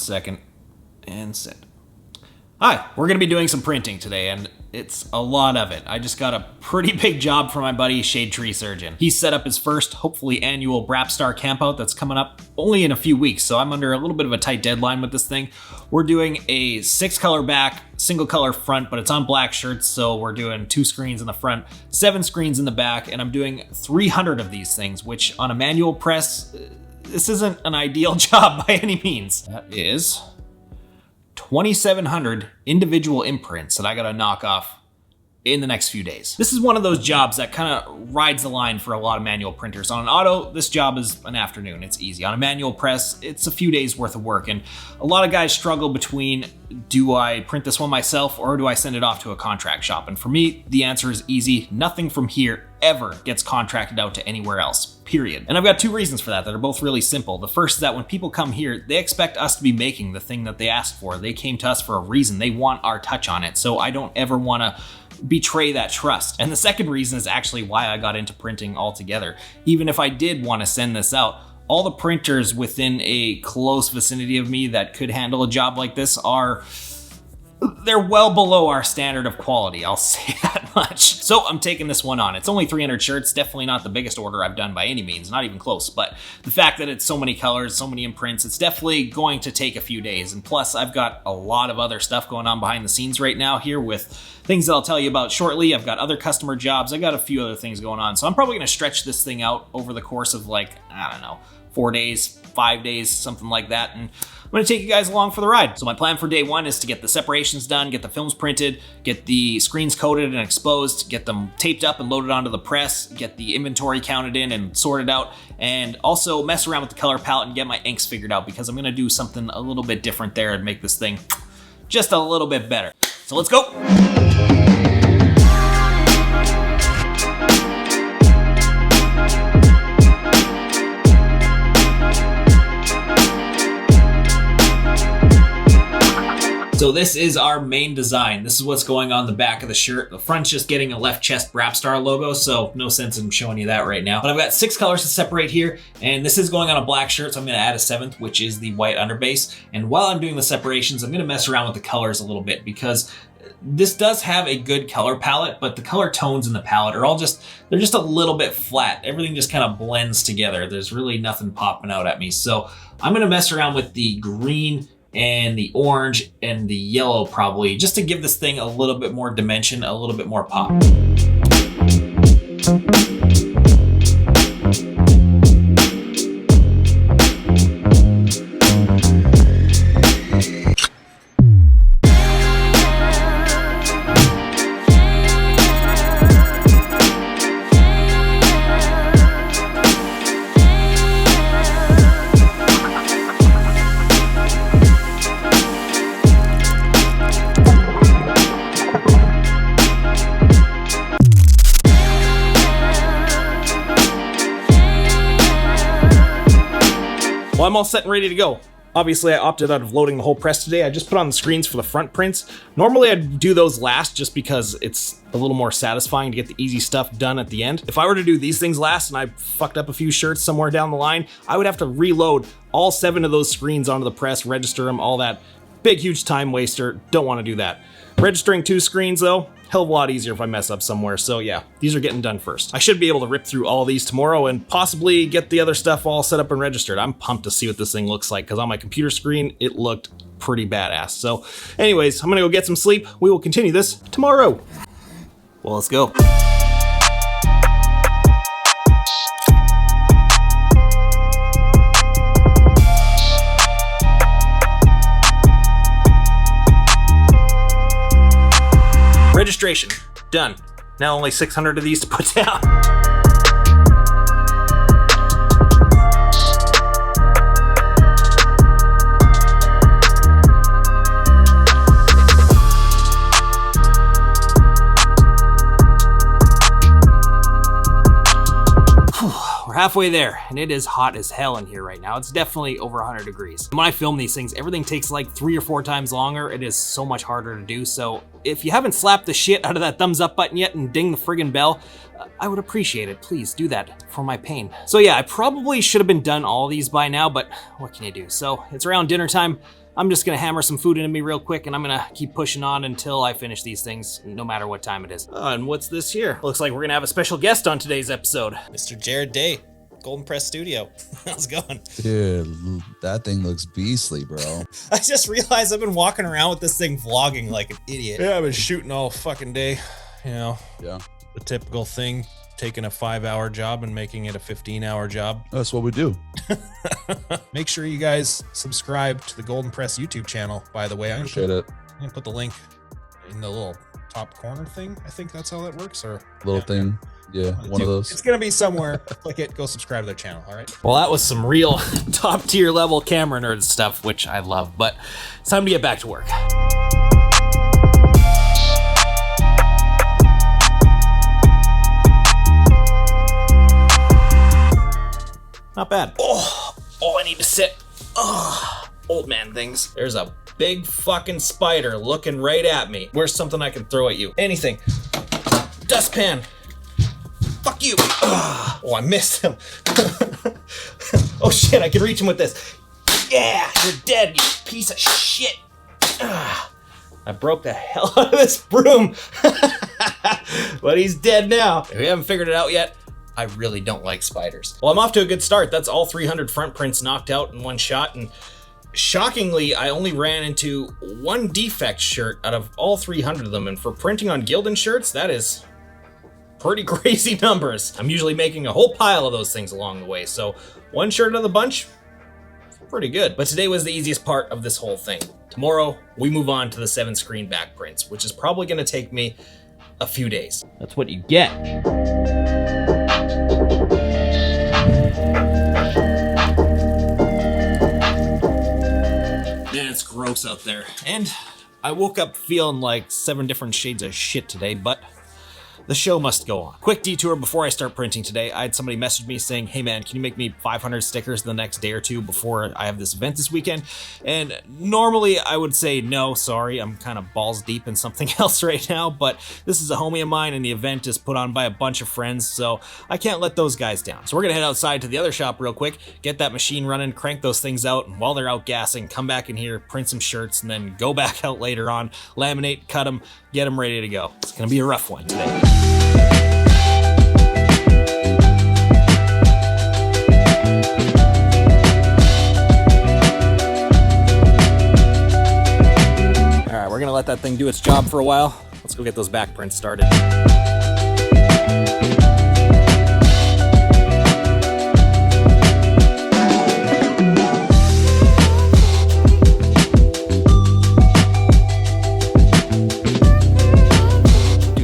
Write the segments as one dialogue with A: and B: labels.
A: second, and send. Hi, we're going to be doing some printing today, and it's a lot of it. I just got a pretty big job for my buddy, Shade Tree Surgeon. He set up his first, hopefully annual Brapstar campout that's coming up only in a few weeks, so I'm under a little bit of a tight deadline with this thing. We're doing a 6-color back, single color front, but it's on black shirts, so we're doing 2 screens in the front, 7 screens in the back, and I'm doing 300 of these things, which on a manual press, this isn't an ideal job by any means. That is 2,700 individual imprints that I gotta knock off in the next few days. This is one of those jobs that kind of rides the line for a lot of manual printers. On an auto, this job is an afternoon, it's easy. On a manual press, it's a few days worth of work, and a lot of guys struggle between, do I print this one myself or do I send it off to a contract shop? And for me, the answer is easy. Nothing from here ever gets contracted out to anywhere else, period. And I've got 2 reasons for that are both really simple. The first is that when people come here, they expect us to be making the thing that they asked for. They came to us for a reason. They want our touch on it. So I don't ever want to betray that trust. And the second reason is actually why I got into printing altogether. Even if I did want to send this out, all the printers within a close vicinity of me that could handle a job like this they're well below our standard of quality, I'll say that much. So I'm taking this one on. It's only 300 shirts, definitely not the biggest order I've done by any means, not even close, but the fact that it's so many colors, so many imprints, it's definitely going to take a few days. And plus I've got a lot of other stuff going on behind the scenes right now here with things that I'll tell you about shortly. I've got other customer jobs. I got a few other things going on. So I'm probably gonna stretch this thing out over the course of 4 days, 5 days, something like that. And I'm gonna take you guys along for the ride. So my plan for day 1 is to get the separations done, get the films printed, get the screens coated and exposed, get them taped up and loaded onto the press, get the inventory counted in and sorted out, and also mess around with the color palette and get my inks figured out, because I'm gonna do something a little bit different there and make this thing just a little bit better. So let's go. So this is our main design. This is what's going on the back of the shirt. The front's just getting a left chest Brapstar logo, so no sense in showing you that right now. But I've got 6 colors to separate here, and this is going on a black shirt, so I'm gonna add a 7th, which is the white underbase. And while I'm doing the separations, I'm gonna mess around with the colors a little bit, because this does have a good color palette, but the color tones in the palette are they're just a little bit flat. Everything just kind of blends together. There's really nothing popping out at me. So I'm gonna mess around with the green and the orange and the yellow probably, just to give this thing a little bit more dimension, a little bit more pop. Well, I'm all set and ready to go. Obviously, I opted out of loading the whole press today. I just put on the screens for the front prints. Normally, I'd do those last just because it's a little more satisfying to get the easy stuff done at the end. If I were to do these things last and I fucked up a few shirts somewhere down the line, I would have to reload all 7 of those screens onto the press, register them, all that. Big, huge time waster. Don't want to do that. Registering 2 screens though, hell of a lot easier if I mess up somewhere. So yeah, these are getting done first. I should be able to rip through all these tomorrow and possibly get the other stuff all set up and registered. I'm pumped to see what this thing looks like, because on my computer screen, it looked pretty badass. So anyways, I'm gonna go get some sleep. We will continue this tomorrow. Well, let's go. Registration, done. Now only 600 of these to put down. We're halfway there, and it is hot as hell in here right now. It's definitely over 100 degrees. And when I film these things, everything takes like 3 or 4 times longer. It is so much harder to do. So if you haven't slapped the shit out of that thumbs up button yet and ding the friggin' bell, I would appreciate it. Please do that for my pain. So yeah, I probably should have been done all these by now, but what can you do? So it's around dinner time. I'm just gonna hammer some food into me real quick, and I'm gonna keep pushing on until I finish these things, no matter what time it is. And what's this here? Looks like we're gonna have a special guest on today's episode. Mr. Jared Day, Golden Press Studio. How's it going?
B: Dude, that thing looks beastly, bro.
A: I just realized I've been walking around with this thing vlogging like an idiot.
C: Yeah, I've been shooting all fucking day, you know.
B: Yeah.
C: The typical thing, taking a 5-hour job and making it a 15-hour job.
B: That's what we do.
C: Make sure you guys subscribe to the Golden Press YouTube channel, by the way. I'm
B: Appreciate it.
C: gonna put the link in the little top corner thing. I think that's how that works. Or
B: Little thing. Yeah, one of those.
C: It's gonna be somewhere. Click it, go subscribe to their channel, all right?
A: Well, that was some real top tier level camera nerd stuff, which I love, but it's time to get back to work. Not bad. Oh, I need to sit. Oh, old man things. There's a big fucking spider looking right at me. Where's something I can throw at you? Anything. Dustpan. Fuck you. Oh, I missed him. Oh shit, I can reach him with this. Yeah, you're dead, you piece of shit. I broke the hell out of this broom. But he's dead now. If you haven't figured it out yet, I really don't like spiders. Well, I'm off to a good start. That's all 300 front prints knocked out in one shot, and shockingly, I only ran into one defect shirt out of all 300 of them, and for printing on Gildan shirts, that is pretty crazy numbers. I'm usually making a whole pile of those things along the way, so one shirt out of the bunch, pretty good. But today was the easiest part of this whole thing. Tomorrow, we move on to the 7 screen back prints, which is probably gonna take me a few days. That's what you get. Man, it's gross out there. And I woke up feeling like 7 different shades of shit today, but the show must go on. Quick detour before I start printing today. I had somebody message me saying, hey man, can you make me 500 stickers the next day or two before I have this event this weekend? And normally I would say no, sorry, I'm kind of balls deep in something else right now, but this is a homie of mine and the event is put on by a bunch of friends, so I can't let those guys down. So we're gonna head outside to the other shop real quick, get that machine running, crank those things out, and while they're out gassing, come back in here, print some shirts, and then go back out later on, laminate, cut them, get them ready to go. It's gonna be a rough one today. Alright, we're gonna let that thing do its job for a while. Let's go get those back prints started.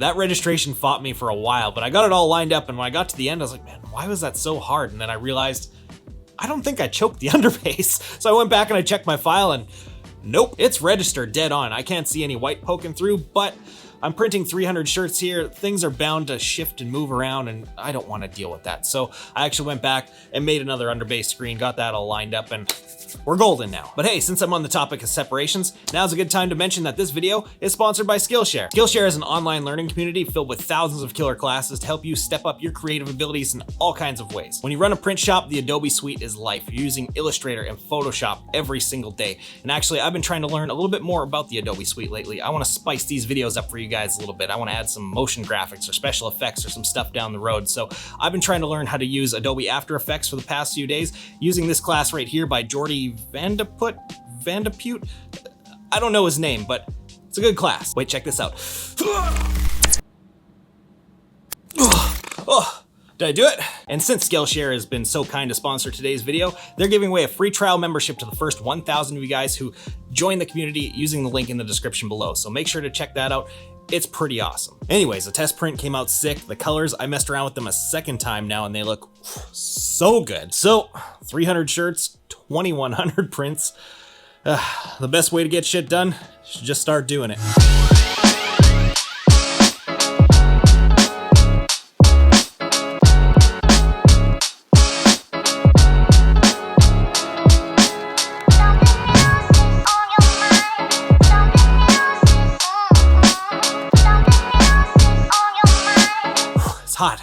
A: That registration fought me for a while, but I got it all lined up, and when I got to the end, I was like, man, why was that so hard? And then I realized, I don't think I choked the underbase. So I went back and I checked my file, and nope, it's registered dead on. I can't see any white poking through, but I'm printing 300 shirts here. Things are bound to shift and move around, and I don't want to deal with that. So I actually went back and made another underbase screen, got that all lined up, and we're golden now. But hey, since I'm on the topic of separations, now's a good time to mention that this video is sponsored by Skillshare. Skillshare is an online learning community filled with thousands of killer classes to help you step up your creative abilities in all kinds of ways. When you run a print shop, the Adobe Suite is life. You're using Illustrator and Photoshop every single day. And actually, I've been trying to learn a little bit more about the Adobe Suite lately. I want to spice these videos up for you guys a little bit. I want to add some motion graphics or special effects or some stuff down the road. So I've been trying to learn how to use Adobe After Effects for the past few days using this class right here by Jordy Vandepute. I don't know his name, but it's a good class. Wait, check this out. Oh, did I do it? And since Skillshare has been so kind to sponsor today's video, they're giving away a free trial membership to the first 1,000 of you guys who join the community using the link in the description below. So make sure to check that out. It's pretty awesome. Anyways, the test print came out sick. The colors, I messed around with them a second time now and they look so good. So 300 shirts, 2,100 prints. The best way to get shit done is just start doing it. It's hot.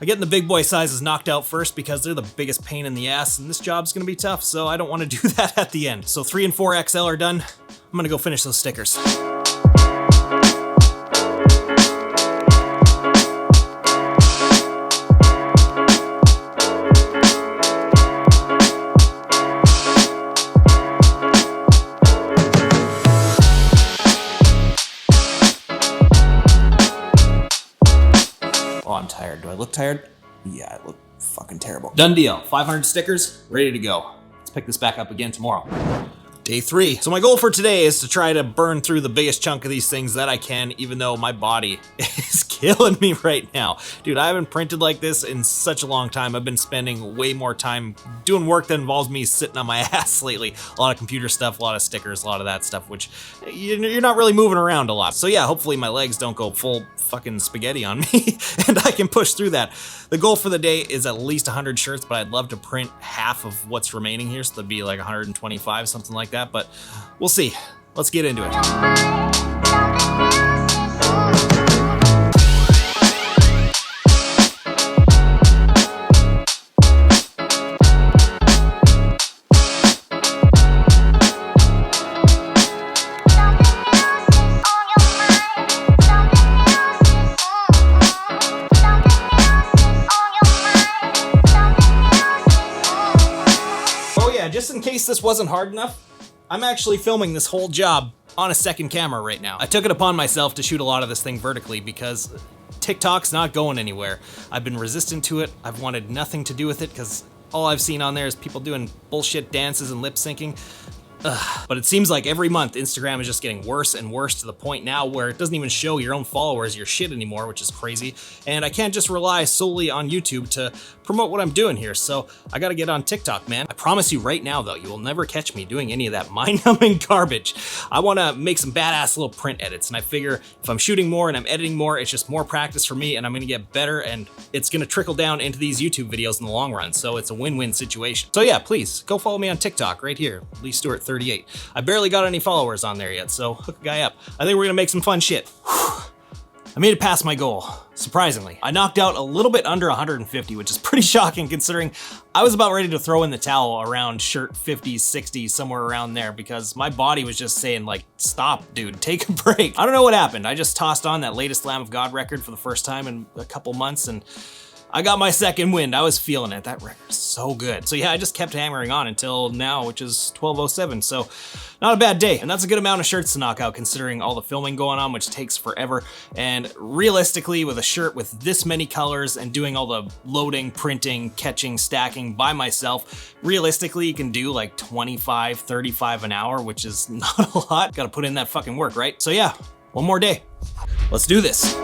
A: I'm getting the big boy sizes knocked out first because they're the biggest pain in the ass, and this job's gonna be tough, so I don't wanna do that at the end. So 3 and 4 XL are done. I'm gonna go finish those stickers. Oh, I'm tired. Do I look tired? Yeah, I look fucking terrible. Done deal. 500 stickers, ready to go. Let's pick this back up again tomorrow. Day 3. So my goal for today is to try to burn through the biggest chunk of these things that I can, even though my body is killing me right now. Dude, I haven't printed like this in such a long time. I've been spending way more time doing work that involves me sitting on my ass lately. A lot of computer stuff, a lot of stickers, a lot of that stuff, which you're not really moving around a lot. So yeah, hopefully my legs don't go full fucking spaghetti on me and I can push through that. The goal for the day is at least 100 shirts, but I'd love to print half of what's remaining here, so that'd be like 125, something like that, but we'll see. Let's get into it. Just in case this wasn't hard enough, I'm actually filming this whole job on a second camera right now. I took it upon myself to shoot a lot of this thing vertically because TikTok's not going anywhere. I've been resistant to it. I've wanted nothing to do with it because all I've seen on there is people doing bullshit dances and lip syncing. But it seems like every month Instagram is just getting worse and worse to the point now where it doesn't even show your own followers your shit anymore, which is crazy. And I can't just rely solely on YouTube to promote what I'm doing here. So I gotta get on TikTok, man. I promise you right now though, you will never catch me doing any of that mind-numbing garbage. I wanna make some badass little print edits, and I figure if I'm shooting more and I'm editing more, it's just more practice for me and I'm gonna get better, and it's gonna trickle down into these YouTube videos in the long run. So it's a win-win situation. So yeah, please go follow me on TikTok right here, Lee Stuart 38. I barely got any followers on there yet, so hook a guy up. I think we're gonna make some fun shit. I made it past my goal, surprisingly. I knocked out a little bit under 150, which is pretty shocking considering I was about ready to throw in the towel around shirt 50s, 60s, somewhere around there, because my body was just saying like, stop, dude, take a break. I don't know what happened. I just tossed on that latest Lamb of God record for the first time in a couple months, and I got my second wind. I was feeling it. That record is so good. So yeah, I just kept hammering on until now, which is 12:07. So not a bad day. And that's a good amount of shirts to knock out considering all the filming going on, which takes forever. And realistically, with a shirt with this many colors and doing all the loading, printing, catching, stacking by myself, realistically, you can do like 25, 35 an hour, which is not a lot. Gotta put in that fucking work, right? So yeah, one more day. Let's do this.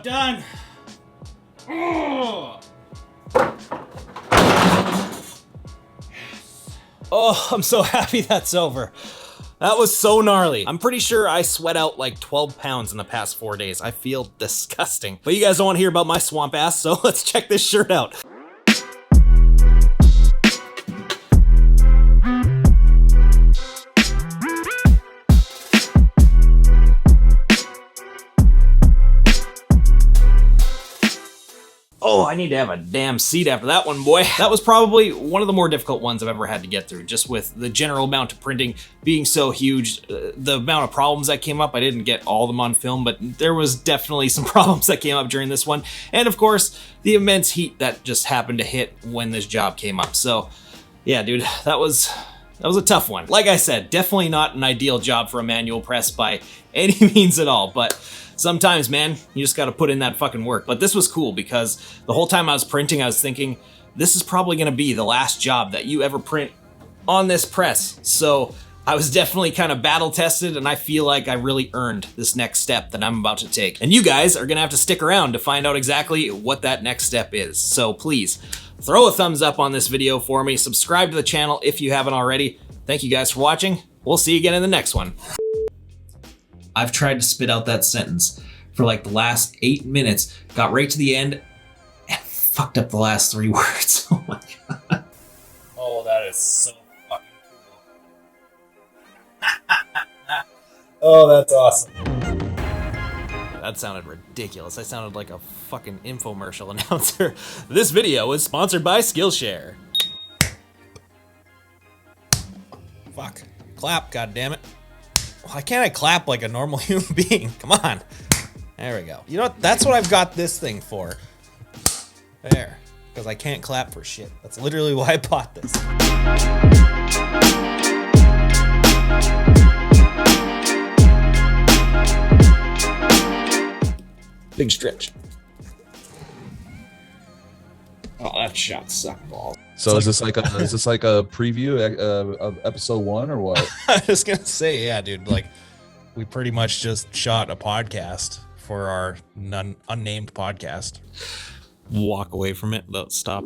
A: Done. Oh. Oh, I'm so happy that's over. That was so gnarly. I'm pretty sure I sweat out like 12 pounds in the past 4 days. I feel disgusting. But you guys don't want to hear about my swamp ass, so let's check this shirt out. Oh, I need to have a damn seat after that one, boy. That was probably one of the more difficult ones I've ever had to get through, just with the general amount of printing being so huge. The amount of problems that came up, I didn't get all of them on film, but there was definitely some problems that came up during this one. And of course, the immense heat that just happened to hit when this job came up. So yeah, dude, that was a tough one. Like I said, definitely not an ideal job for a manual press by any means at all, but sometimes, man, you just gotta put in that fucking work. But this was cool because the whole time I was printing, I was thinking, this is probably gonna be the last job that you ever print on this press. So I was definitely kind of battle tested, and I feel like I really earned this next step that I'm about to take. And you guys are gonna have to stick around to find out exactly what that next step is. So please, throw a thumbs up on this video for me, subscribe to the channel if you haven't already. Thank you guys for watching. We'll see you again in the next one. I've tried to spit out that sentence for like the last 8 minutes, got right to the end, and fucked up the last 3 words. Oh my God.
C: Oh, that is so fucking cool. Oh, that's awesome.
A: That sounded ridiculous. I sounded like a fucking infomercial announcer. This video is sponsored by Skillshare.
C: Fuck. Clap, goddammit. Why can't I clap like a normal human being? Come on. There we go. You know what? That's what I've got this thing for. There. Because I can't clap for shit. That's literally why I bought this. Big stretch. Oh, that shot sucked balls.
B: So is this like a preview of episode 1 or what?
C: I was gonna say, yeah, dude. Like, we pretty much just shot a podcast for our unnamed podcast.
A: Walk away from it. Stop.